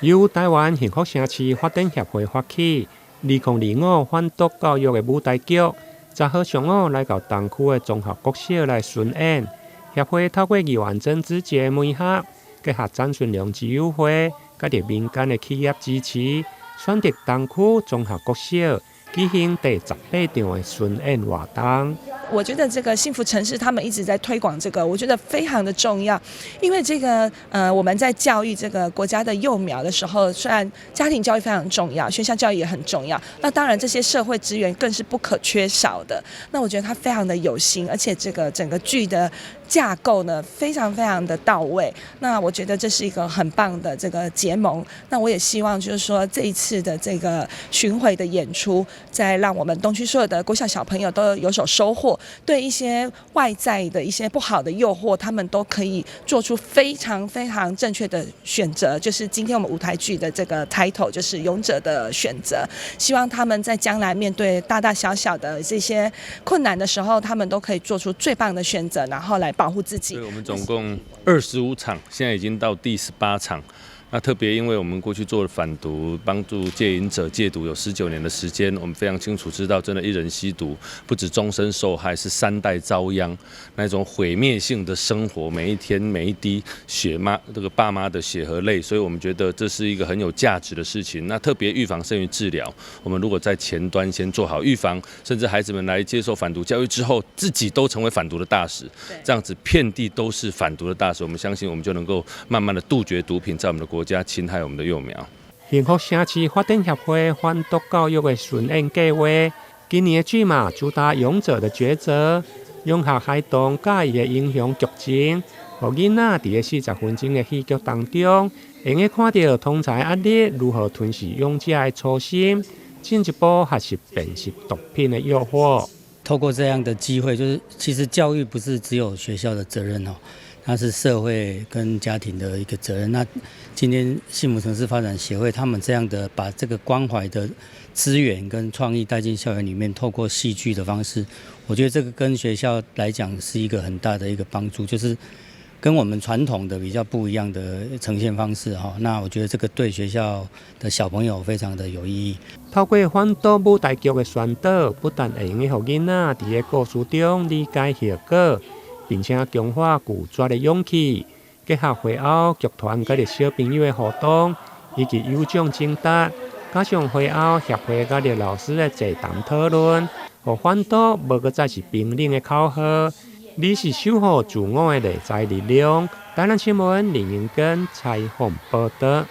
由台灣幸福城市發展協會發起，2025販毒教育的舞台劇10號上午來到東區的綜合國小來巡演。協會透過議員政治節媒合，結合展順良基友會，甲啲民間的企業支持，選擇東區綜合國小舉行第18場的巡演活動。我覺得這個幸福城市他們一直在推廣這個，我覺得非常的重要，因為這個我們在教育這個國家的幼苗的時候，雖然家庭教育非常重要，學校教育也很重要，那當然這些社會資源更是不可缺少的。那我覺得他非常的有心，而且這個整個劇的架構呢非常非常的到位。那我覺得這是一個很棒的這個結盟。那我也希望就是說這一次的這個巡迴的演出，再讓我們東區所有的國小小朋友都有所收穫。對一些外在的一些不好的誘惑，他們都可以做出非常非常正確的選擇。就是今天我們舞台劇的這個 title 就是勇者的選擇。希望他們在將來面對大大小小的這些困難的時候，他們都可以做出最棒的選擇，然後來保護自己。對，我們總共25場，現在已經到第18場。那特別因為我們過去做了反毒，幫助戒癮者戒毒有19年的時間，我們非常清楚知道，真的一人吸毒不止終身受害，是3代遭殃，那種毀滅性的生活，每一天每一滴血這個爸媽的血和淚，所以我們覺得這是一個很有價值的事情。那特別預防勝於治療，我們如果在前端先做好預防，甚至孩子們來接受反毒教育之後，自己都成為反毒的大使，這樣子遍地都是反毒的大使，我們相信我們就能夠慢慢的杜絕毒品在我們的國家侵害我們的幼苗。幸福城市發展協會販毒教育的巡演計劃，今年的劇嘛主打勇者的抉擇，融合孩童佮伊的英雄劇情，讓囡仔佇個40分鐘的戲劇當中，會用看到同儕壓力如何吞噬勇者的初心，進一步學習辨識毒品的誘惑。透過這樣的機會，就是其實教育不是只有學校的責任哦。它是社會跟家庭的一個責任。那今天幸福城市發展協會他們這樣的把這個關懷的資源跟創意帶進校園裡面，透過戲劇的方式，我覺得這個跟學校來講是一個很大的一個幫助，就是跟我們傳統的比較不一樣的呈現方式哈。那我覺得這個對學校的小朋友非常的有意義。透過販毒舞台劇的宣導，不但會用讓囡仔佇個故事中理解後果，並且強化拒絕的勇氣，結合會後劇團佮小朋友的互動，以及有獎競答，加上會後協會佮老師的座談討論，讓販毒無擱再是冰冷的口號，你是守護自我的內在力量。台南新聞林英根採訪報道。